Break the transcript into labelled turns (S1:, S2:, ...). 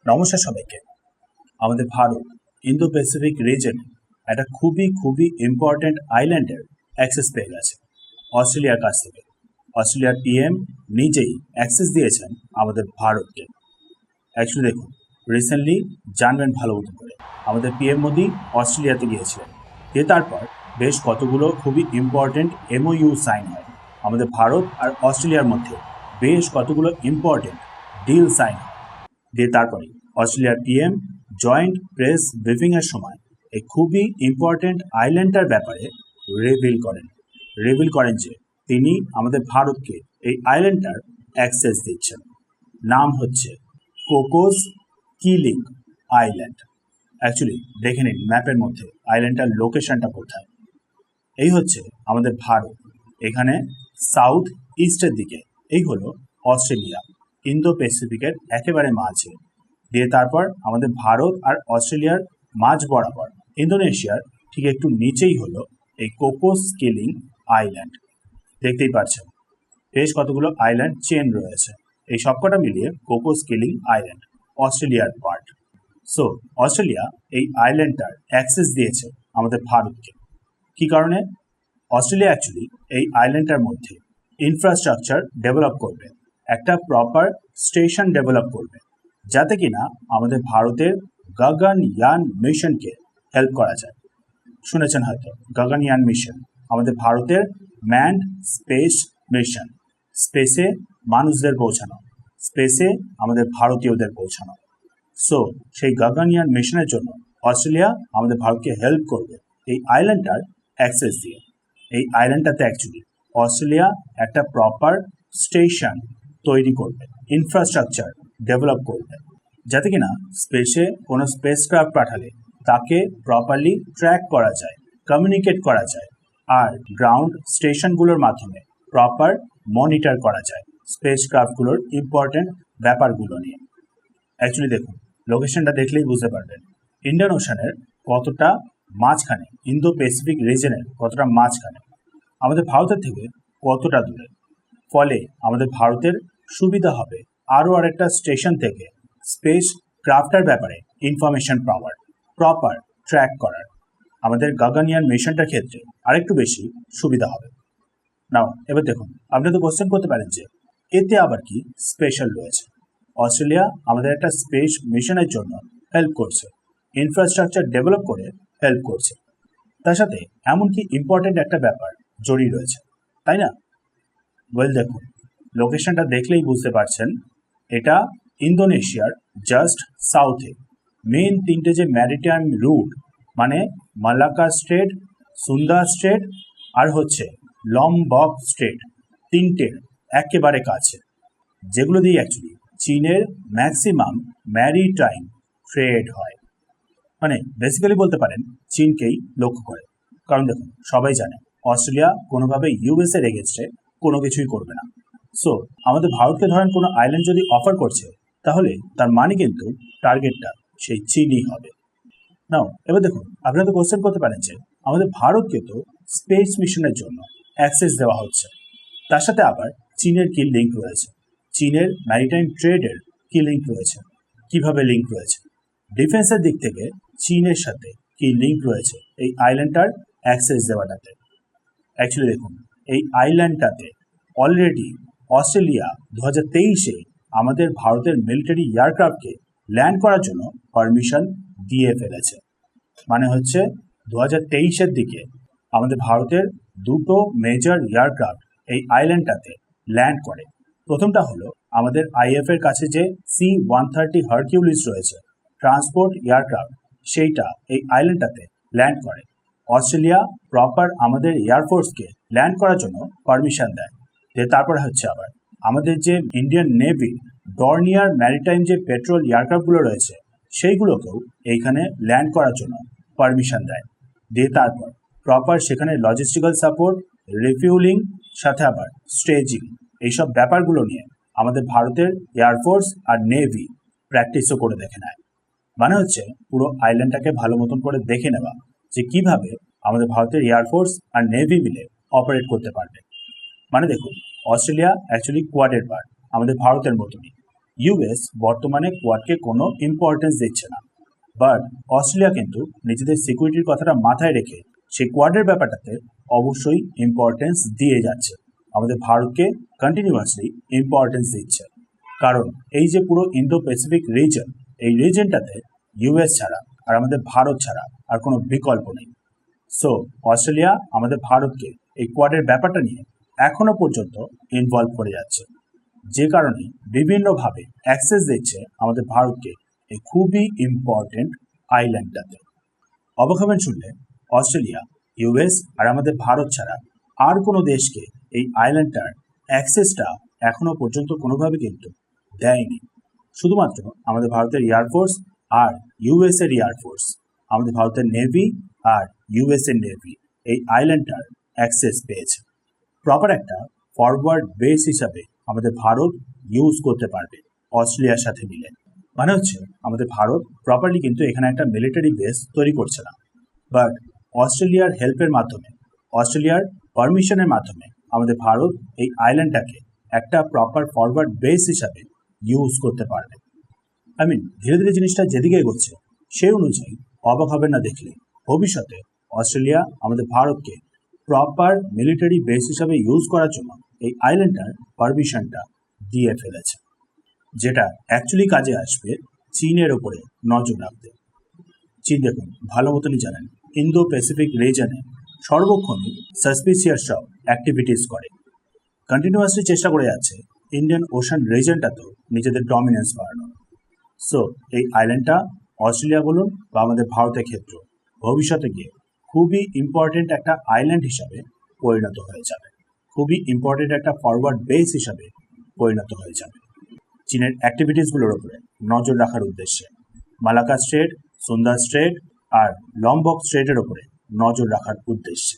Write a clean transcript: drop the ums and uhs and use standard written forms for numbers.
S1: নমস্কার সবাইকে। আমাদের ভারত ইন্দো প্যাসিফিক রিজনে একটা খুবই ইম্পর্ট্যান্ট আইল্যান্ডের অ্যাক্সেস পেয়ে গেছে অস্ট্রেলিয়ার কাছ থেকে। অস্ট্রেলিয়ার পিএম নিজেই অ্যাক্সেস দিয়েছেন আমাদের ভারতকে। অ্যাকচুয়ালি দেখুন, রিসেন্টলি জানবেন ভালো মতো করে, আমাদের পিএম মোদি অস্ট্রেলিয়াতে গিয়েছিলেন। দিয়ে তারপর বেশ কতগুলো খুবই ইম্পর্ট্যান্ট এমওইউ সাইন হয় আমাদের ভারত আর অস্ট্রেলিয়ার মধ্যে। বেশ কতগুলো ইম্পর্ট্যান্ট ডিল সাইন হয়। দিয়ে তারপরে অস্ট্রেলিয়ার পিএম জয়েন্ট প্রেস ব্রিফিংয়ের সময় এই খুবই ইম্পর্ট্যান্ট আইল্যান্ডটার ব্যাপারে রিভিল করেন যে তিনি আমাদের ভারতকে এই আইল্যান্ডটার অ্যাক্সেস দিচ্ছেন। নাম হচ্ছে কোকোস কিলিং আইল্যান্ড। অ্যাকচুয়ালি দেখে নিন ম্যাপের মধ্যে আইল্যান্ডটার লোকেশনটা কোথায়। এই হচ্ছে আমাদের ভারত, এখানে সাউথ ইস্টের দিকে এই হলো অস্ট্রেলিয়া, ইন্দো প্যাসিফিকের একেবারে মাঝে। দিয়ে তারপর আমাদের ভারত আর অস্ট্রেলিয়ার মাঝ বরাবর ইন্দোনেশিয়ার ঠিক একটু নিচেই হলো এই কোকোস কিলিং আইল্যান্ড। দেখতেই পাচ্ছেন বেশ কতগুলো আইল্যান্ড চেন রয়েছে, এই সবকটা মিলিয়ে কোকোস কিলিং আইল্যান্ড অস্ট্রেলিয়ার পার্ট। সো অস্ট্রেলিয়া এই আইল্যান্ডটার অ্যাক্সেস দিয়েছে আমাদের ভারতকে। কি কারণে? অস্ট্রেলিয়া অ্যাকচুয়ালি এই আইল্যান্ডটার মধ্যে ইনফ্রাস্ট্রাকচার ডেভেলপ করবে, একটা প্রপার স্টেশন ডেভেলপ করবে, যাতে কিনা আমাদের ভারতের গগনয়ান মিশনকে হেল্প করা যায়। শুনেছেন হয়তো গগনয়ান মিশন, আমাদের ভারতের ম্যান্ড স্পেস মিশন। স্পেসে মানুষদের পৌঁছানো, স্পেসে আমাদের ভারতীয়দের পৌঁছানো। সো সেই গগনয়ান মিশনের জন্য অস্ট্রেলিয়া আমাদের ভারতকে হেল্প করবে এই আইল্যান্ডটার অ্যাক্সেস দিয়ে। এই আইল্যান্ডটাতে অ্যাকচুয়ালি অস্ট্রেলিয়া একটা প্রপার স্টেশন তৈরি করবে, ইনফ্রাস্ট্রাকচার ডেভেলপ করবে, যাতে কিনা স্পেসে কোনো স্পেসক্রাফট পাঠালে তাকে প্রপারলি ট্র্যাক করা যায়, কমিউনিকেট করা যায়, আর গ্রাউন্ড স্টেশনগুলোর মাধ্যমে প্রপার মনিটর করা যায় স্পেসক্রাফটগুলোর ইম্পর্টেন্ট ব্যাপারগুলো নিয়ে। অ্যাকচুয়ালি দেখুন, লোকেশনটা দেখলেই বুঝতে পারবেন ইন্ডিয়ান ওশানের কতটা মাঝখানে, ইন্দো প্যাসিফিক রিজনের কতটা মাঝখানে, আমাদের ভারতের থেকে কতটা দূরে। ফলে আমাদের ভারতের সুবিধা হবে আরও আরেকটা স্টেশন থেকে স্পেস ক্রাফটের ব্যাপারে ইনফরমেশন পাওয়ার, প্রপার ট্র্যাক করার। আমাদের গগনয়ান মিশনটার ক্ষেত্রে আরেকটু বেশি সুবিধা হবে। নাও এবার দেখুন, আপনি তো কোশ্চেন করতে পারেন যে এতে আবার কি স্পেশাল রয়েছে। অস্ট্রেলিয়া আমাদের একটা স্পেস মিশনের জন্য হেল্প করছে, ইনফ্রাস্ট্রাকচার ডেভেলপ করে হেল্প করছে, তার সাথে এমন কি ইম্পর্টেন্ট একটা ব্যাপার জড়িয়ে রয়েছে, তাই না? ওয়েল দেখুন, লোকেশনটা দেখলেই বুঝতে পারছেন এটা ইন্দোনেশিয়ার জাস্ট সাউথে। মেন তিনটে যে ম্যারিটাইম রুট, মানে মালাক্কা স্ট্রেট, সুন্দা স্ট্রেট আর হচ্ছে লমবক স্ট্রেট, তিনটের একেবারে কাছে, যেগুলো দিয়ে অ্যাকচুয়ালি চীনের ম্যাক্সিমাম ম্যারিটাইম ট্রেড হয়। মানে বেসিক্যালি বলতে পারেন চীনকেই লক্ষ্য করে। কারণ দেখুন, সবাই জানে অস্ট্রেলিয়া কোনোভাবে ইউএসএর এগেনস্টে কোনো কিছুই করবে না। সো আমাদের ভারতকে ধরেন কোনো আইল্যান্ড যদি অফার করছে, তাহলে তার মানে কিন্তু টার্গেটটা সেই চীনই হবে। নাও এবার দেখুন, আপনারা তো কোশ্চেন করতে পারেন যে আমাদের ভারতকে তো স্পেস মিশনের জন্য অ্যাক্সেস দেওয়া হচ্ছে, তার সাথে আবার চীনের কি লিঙ্ক রয়েছে, চীনের ম্যারিটাইম ট্রেডের কি লিঙ্ক রয়েছে, কিভাবে লিঙ্ক রয়েছে, ডিফেন্সের দিক থেকে চীনের সাথে কি লিঙ্ক রয়েছে এই আইল্যান্ডটার অ্যাক্সেস দেওয়াটাতে। অ্যাকচুয়ালি দেখুন, এই আইল্যান্ডটাতে অলরেডি অস্ট্রেলিয়া 2023-এ আমাদের ভারতের মিলিটারি এয়ারক্রাফটকে ল্যান্ড করার জন্য পারমিশন দিয়ে ফেলেছে। মানে হচ্ছে 2023-এর দিকে আমাদের ভারতের দুটো মেজর এয়ারক্রাফট এই আইল্যান্ডটাতে ল্যান্ড করে। প্রথমটা হলো আমাদের আইএফ এর কাছে যে C-130 হারকিউলিস রয়েছে ট্রান্সপোর্ট এয়ারক্রাফট, সেইটা এই আইল্যান্ডটাতে ল্যান্ড করে। অস্ট্রেলিয়া প্রপার আমাদের এয়ারফোর্সকে ল্যান্ড করার জন্য পারমিশন দেয়। তারপরে হচ্ছে আবার আমাদের যে ইন্ডিয়ান নেভি ডর্নিয়ার ম্যারিটাইম যে পেট্রোল এয়ারক্রাফটগুলো রয়েছে, সেইগুলোকেও এইখানে ল্যান্ড করার জন্য পারমিশন দেয়। দিয়ে তারপর প্রপার সেখানে লজিস্টিক্যাল সাপোর্ট, রিফিউলিং, সাথে আবার স্টেজিং, এইসব ব্যাপারগুলো নিয়ে আমাদের ভারতের এয়ারফোর্স আর নেভি প্র্যাকটিসও করে দেখে নেয়। মানে হচ্ছে পুরো আইল্যান্ডটাকে ভালো মতন করে দেখে নেওয়া যে কিভাবে আমাদের ভারতের এয়ারফোর্স আর নেভি মিলে অপারেট করতে পারবে। মানে দেখুন, অস্ট্রেলিয়া অ্যাকচুয়ালি কোয়াডের পার্ট, আমাদের ভারতের মতনই। ইউএস বর্তমানে কোয়াডকে কোনো ইম্পর্টেন্স দিচ্ছে না, বাট অস্ট্রেলিয়া কিন্তু নিজেদের সিকিউরিটির কথাটা মাথায় রেখে সেই কোয়াডের ব্যাপারটাতে অবশ্যই ইম্পর্টেন্স দিয়ে যাচ্ছে, আমাদের ভারতকে কন্টিনিউয়াসলি ইম্পর্টেন্স দিচ্ছে। কারণ এই যে পুরো ইন্দো প্যাসিফিক রিজন, এই রিজনটাতে ইউএস ছাড়া আর আমাদের ভারত ছাড়া আর কোনো বিকল্প নেই। সো অস্ট্রেলিয়া আমাদের ভারতকে এই কোয়াডের ব্যাপারটা নিয়ে এখনো পর্যন্ত ইনভলভ করে যাচ্ছে, যে কারণে বিভিন্নভাবে অ্যাক্সেস দিচ্ছে আমাদের ভারতকে এই খুবই ইম্পর্টেন্ট আইল্যান্ডটাতে। অবাক হবেন শুনলে, অস্ট্রেলিয়া, ইউএস আর আমাদের ভারত ছাড়া আর কোনো দেশকে এই আইল্যান্ডটার অ্যাক্সেসটা এখনো পর্যন্ত কোনোভাবে কিন্তু দেয়নি। শুধুমাত্র আমাদের ভারতের এয়ারফোর্স আর ইউএস এর এয়ারফোর্স, আমাদের ভারতের নেভি আর ইউএস এর নেভি এই আইল্যান্ডটার অ্যাক্সেস পেয়েছে। প্রপার একটা ফরওয়ার্ড বেস হিসাবে আমাদের ভারত ইউজ করতে পারবে অস্ট্রেলিয়ার সাথে মিলে। মানে হচ্ছে আমাদের ভারত প্রপারলি কিন্তু এখানে একটা মিলিটারি বেস তৈরি করছে না, বাট অস্ট্রেলিয়ার হেল্পের মাধ্যমে, অস্ট্রেলিয়ার পারমিশনের মাধ্যমে আমাদের ভারত এই আইল্যান্ডটাকে একটা প্রপার ফরওয়ার্ড বেস হিসাবে ইউজ করতে পারবে। ধীরে ধীরে জিনিসটা যেদিকে এগোচ্ছে সেই অনুযায়ী অবাক হবেন না দেখলে ভবিষ্যতে অস্ট্রেলিয়া আমাদের ভারতকে প্রপার মিলিটারি বেস হিসাবে ইউজ করার জন্য এই আইল্যান্ডটার পারমিশনটা দিয়ে ফেলেছে, যেটা অ্যাকচুয়ালি কাজে আসবে চীনের ওপরে নজর রাখতে। চীন দেখুন ভালো মতনই জানেন ইন্দো প্যাসিফিক রিজনে সর্বক্ষণই সাসপিসিয়াস সব অ্যাক্টিভিটিস করে, কন্টিনিউয়াসলি চেষ্টা করে যাচ্ছে ইন্ডিয়ান ওশান রিজনটাতেও নিজেদের ডমিনেন্স বাড়ানোর। সো এই আইল্যান্ডটা অস্ট্রেলিয়া বলুন বা আমাদের ভারতের ক্ষেত্রে ভবিষ্যতে গিয়ে খুবই ইম্পর্টেন্ট একটা আইল্যান্ড হিসাবে পরিণত হয়ে যাবে, খুবই ইম্পর্টেন্ট একটা ফরওয়ার্ড বেস হিসাবে পরিণত হয়ে যাবে চীনের অ্যাক্টিভিটিসগুলোর উপরে নজর রাখার উদ্দেশ্যে। মালাক্কা স্ট্রেট, সুন্দর স্ট্রেট আর লম্বক স্ট্রেটের ওপরে নজর রাখার উদ্দেশ্যে।